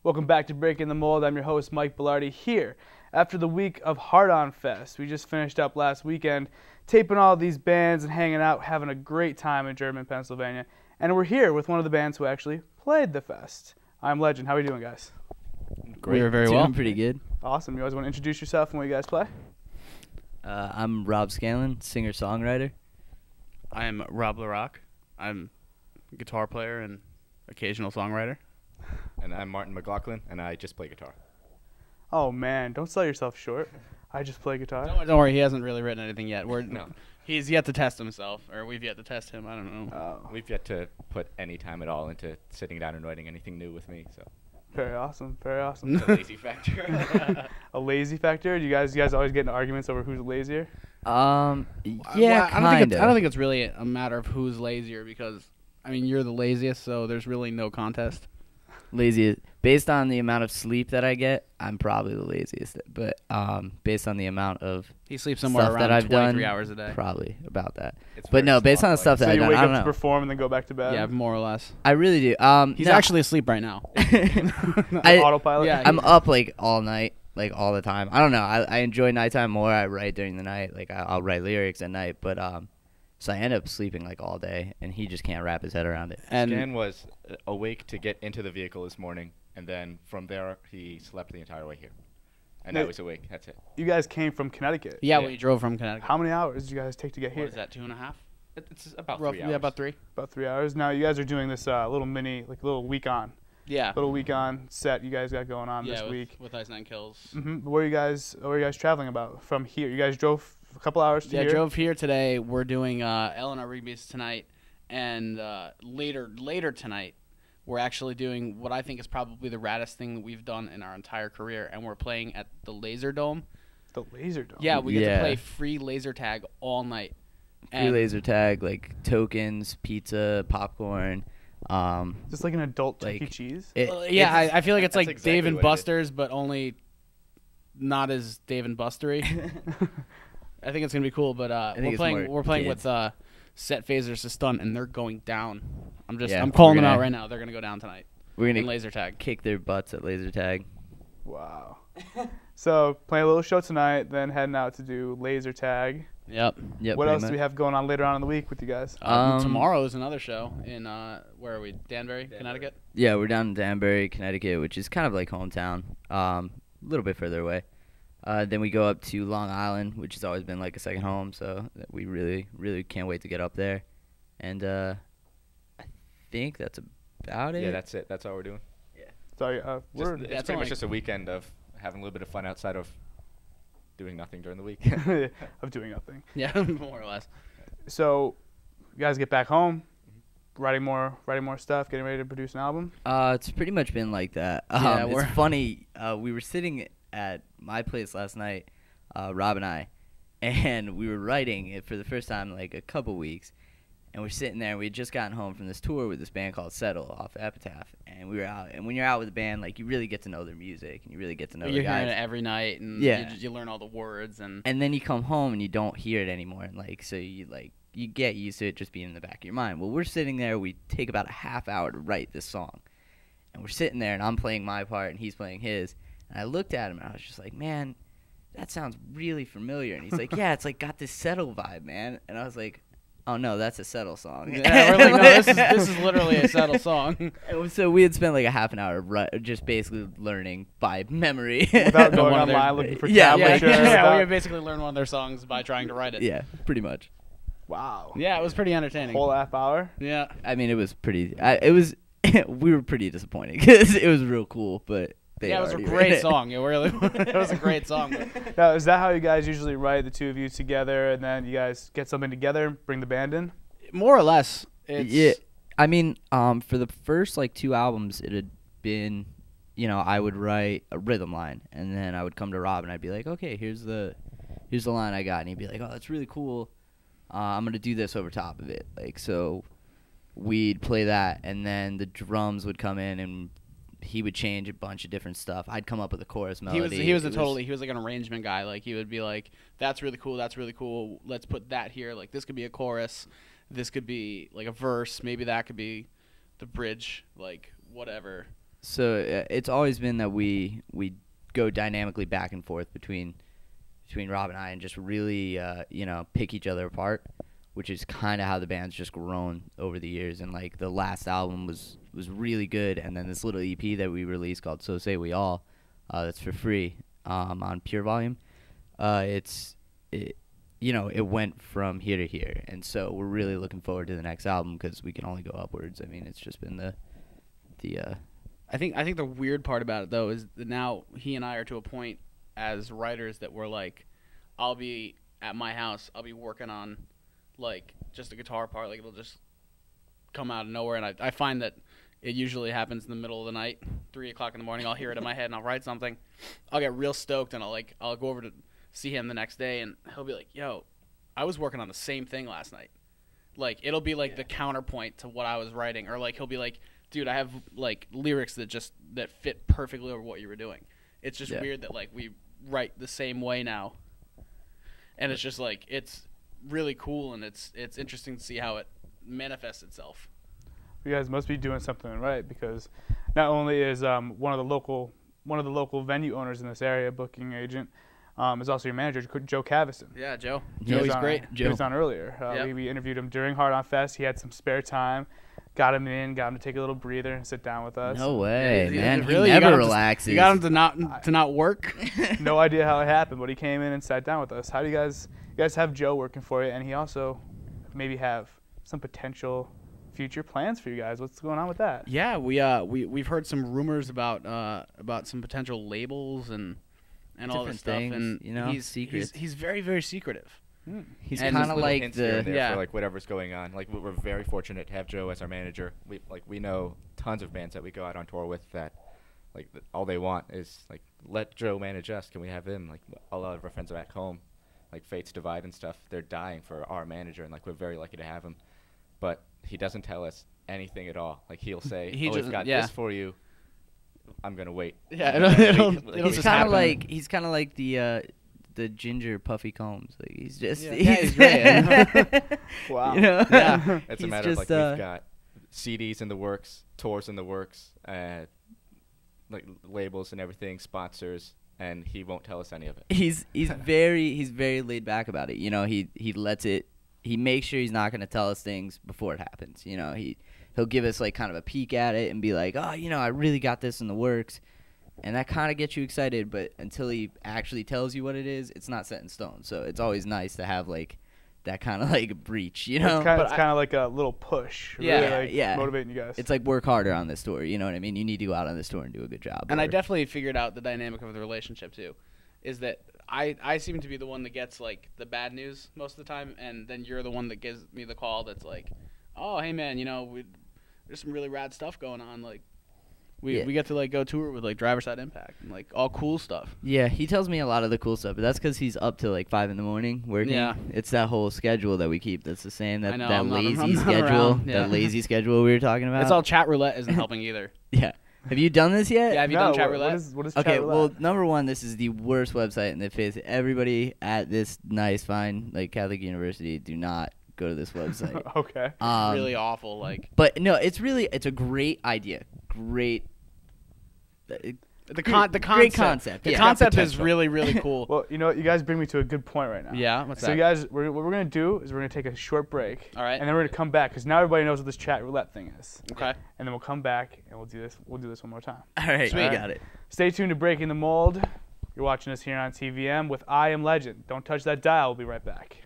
Welcome back to Breaking the Mold. I'm your host, Mike Bellardi, here after the week of Hard On Fest. We just finished up last weekend taping all these bands and hanging out, having a great time in German, Pennsylvania. And we're here with one of the bands who actually played the fest. I'm Legend. How are you doing, guys? Great. We were very well. Doing pretty good. Awesome. You guys want to introduce yourself and what you guys play? I'm Rob Scanlon, singer-songwriter. I'm Rob LaRock. I'm a guitar player and occasional songwriter. And I'm Martin McLaughlin, and I just play guitar. Oh, man. Don't sell yourself short. I just play guitar. Don't worry, he hasn't really written anything yet. No. He's yet to test himself, or we've yet to test him. I don't know. Oh, We've yet to put any time at all into sitting down and writing anything new with me, so very awesome. Very awesome. it's a lazy factor. A lazy factor? Do you guys always get into arguments over who's lazier? Yeah, I don't kinda. think it's really a matter of who's lazier because, I mean, you're the laziest, so there's really no contest. Laziest. Based on the amount of sleep that I get, I'm probably the laziest. But based on the amount of He sleeps somewhere stuff around that I've 23 done, hours a day. probably about that. It's But very no, based on the small, stuff So that you I've wake done, I up don't to know. perform and then go back to bed? Yeah, more or less. I really do. He's no, actually asleep right now. I- Autopilot? Yeah. I'm up like all night, like all the time. I don't know. I enjoy nighttime more. I write during the night. Like I'll write lyrics at night, but so I end up sleeping like all day, and he just can't wrap his head around it. And Stan was awake to get into the vehicle this morning, and then from there he slept the entire way here. And Now- now he's awake. That's it. You guys came from Connecticut. yeah, Yeah. we drove from Connecticut. How many hours did you guys take to get What here? is that, 2.5? It's about Roughly, 3 hours. yeah, about 3. About 3 hours. Now you guys are doing this little mini, like little week on Yeah. set you guys got going on Yeah, this with, week. with Ice Nine Kills. Where are you guys traveling about from here? You guys drove a couple hours to Yeah, here. drove here today. We're doing Eleanor Rigby's tonight, and later tonight, we're actually doing what I think is probably the raddest thing that we've done in our entire career, and we're playing at the Laser Dome. The Laser Dome. Yeah, we get to Yeah. play free laser tag all night. Free laser tag, like tokens, pizza, popcorn. Just like an adult Chuck E. Like- Cheese. Yeah, I feel like it's That's like exactly Dave and what it is. Buster's, but only not as Dave and Bustery. I think it's gonna be cool, but think it's more we're playing kids. with Set Phasers to Stunt, and they're going down. Yeah, I'm calling we're them out gonna- right now. They're gonna go down tonight We're in gonna laser tag. kick their butts at laser tag. Wow. So playing a little show tonight, then heading out to do laser tag. Yep. Yep. What pretty else do we much. have going on later on in the week with you guys? Tomorrow is another show in where are we? Danbury, Connecticut. Yeah, we're down in Danbury, Connecticut, which is kind of like hometown. A little bit further away. Then we go up to Long Island, which has always been like a second home. So we really, really can't wait to get up there. And I think that's about it. Yeah, that's it. That's all we're doing. Sorry, Just, we're it's That's pretty only- much just a weekend of having a little bit of fun outside of doing nothing during the week. of doing nothing. Yeah, more or less. So you guys get back home, writing more stuff, getting ready to produce an album. It's pretty much been like that. Yeah, we're- It's funny. We were sitting at my place last night, Rob and I, and we were writing it for the first time in like a couple weeks. And we're sitting there. We had just gotten home from this tour with this band called Settle off Epitaph, and we were out. And when you're out with a band, like you really get to know their music, and you really get to know You're the hearing guys. it every night, and Yeah. you learn all the words and. And then you come home and you don't hear it anymore, and like so you get used to it just being in the back of your mind. Well, we're sitting there. We take about a half hour to write this song, and we're sitting there, and I'm playing my part, and he's playing his. And I looked at him, and I was just like, man, that sounds really familiar. And he's like, yeah, it's like got this Settle vibe, man. And I was like, oh no, that's a Settle song. Yeah, we're like, no, this is literally a Settle song. And so we had spent like a half an hour just basically learning by memory. Without going One of their- online looking for Yeah, Yeah, tablature. yeah, we without- basically learned one of their songs by trying to write it. Yeah, pretty much. Wow. Yeah, it was pretty entertaining. Whole half hour. Yeah. I mean, it was pretty. We were pretty disappointed because it was real cool, but they Yeah, it was a already great wrote it. song. It really it was a great song. But Now, is that how you guys usually write, the two of you together, and then you guys get something together, bring the band in? more or less, it's Yeah, I mean, for the first like 2 albums, it had been, I would write a rhythm line, and then I would come to Rob and I'd be like, okay, here's the line I got, and he'd be like, oh, that's really cool. I'm gonna do this over top of it, like so. We'd play that, and then the drums would come in, and he would change a bunch of different stuff. I'd come up with a chorus melody. he was like an arrangement guy. Like he would be like, that's really cool. Let's put that here. Like this could be a chorus. This could be like a verse. Maybe that could be the bridge. Like whatever. So it's always been that we go dynamically back and forth between Rob and I, and just really pick each other apart, which is kind of how the band's just grown over the years. And like the last album was really good, and then this little EP that we released called So Say We All, that's for free on Pure Volume. It went from here to here, and so we're really looking forward to the next album because we can only go upwards. I mean, it's just been the I think the weird part about it though is that now he and I are to a point as writers that we're like, I'll be at my house, I'll be working on like just a guitar part, like it'll just come out of nowhere, and I find that it usually happens in the middle of the night, 3 o'clock in the morning. I'll hear it in my head and I'll write something. I'll get real stoked and I'll go over to see him the next day and he'll be like, yo, I was working on the same thing last night. Like it'll be like the counterpoint to what I was writing, or like he'll be like, dude, I have like lyrics that fit perfectly over what you were doing. It's just weird that like we write the same way now, and it's just like it's really cool, and it's interesting to see how it manifests itself. You guys must be doing something right, because not only is one of the local venue owners in this area, booking agent, is also your manager, Joe Cavison. Yeah, Joe. Yeah, Joey's great. He was on earlier. We interviewed him during Hard On Fest. He had some spare time. Got him to take a little breather and sit down with us. No way, Yeah, man. really? He never relaxes. You got him to not work? No idea how it happened, but he came in and sat down with us. How do you guys have Joe working for you, and he also maybe have some potential future plans for you guys? What's going on with that? Yeah, we've heard some rumors about some potential labels and all this stuff, things, and secrets. He's very, very secretive. He's And kind just of little like hints here and there yeah. for like whatever's going on. Like we're very fortunate to have Joe as our manager. We know tons of bands that we go out on tour with that like all they want is like let Joe manage us. Can we have him? Like a lot of our friends are back home, like Fates Divide and stuff. They're dying for our manager, and like we're very lucky to have him. But he doesn't tell us anything at all. Like he'll say, He we've just- got yeah. this for you. I'm gonna wait. Yeah, And then it'll he's just kind of happen. like the ginger puffy Combs. Like he's just he's great. Wow. Yeah. It's a He's matter of like just, we've got CDs in the works, tours in the works, like labels and everything, sponsors, and he won't tell us any of it. he's very laid back about it. He lets it. He makes sure he's not going to tell us things before it happens. He'll give us like kind of a peek at it and be like, oh, I really got this in the works. And that kind of gets you excited, but until he actually tells you what it is, it's not set in stone. So it's always nice to have like that kind of like breach, It's kind of like a little push. Yeah, really, yeah. Motivating you guys. It's like work harder on this tour. You know what I mean? You need to go out on this tour and do a good job. And I or- definitely figured out the dynamic of the relationship too, is that I seem to be the one that gets like the bad news most of the time, and then you're the one that gives me the call that's like, oh hey man, there's some really rad stuff going on. Like we get to like go tour with like Driver Side Impact and like all cool stuff. Yeah, he tells me a lot of the cool stuff, but that's because he's up till like 5 a.m. working. Yeah. It's that whole schedule that we keep that's the same. I that know, that I'm not- lazy I'm not schedule. around, yeah. That lazy schedule we were talking about. It's all chat roulette isn't helping either. Yeah. Have you done this yet? Yeah, have you no, done chat what roulette? is Okay, chat well, roulette? number one, this is the worst website in the face. Everybody at this nice, fine, like Catholic University, do not go to this website. Okay. Really awful. Like But no, it's a great idea. Great. the concept. Great concept. The Yeah. concept is Potential. really, really cool. Well, you know what? You guys bring me to a good point right now. Yeah, what's So that? you guys, what we're gonna do is we're gonna take a short break. All right. And then we're gonna come back because now everybody knows what this chat roulette thing is. Okay. And then we'll come back and we'll do this. We'll do this one more time. All right, Sweet. we got it. Stay tuned to Breaking the Mold. You're watching us here on TVM with I Am Legend. Don't touch that dial. We'll be right back.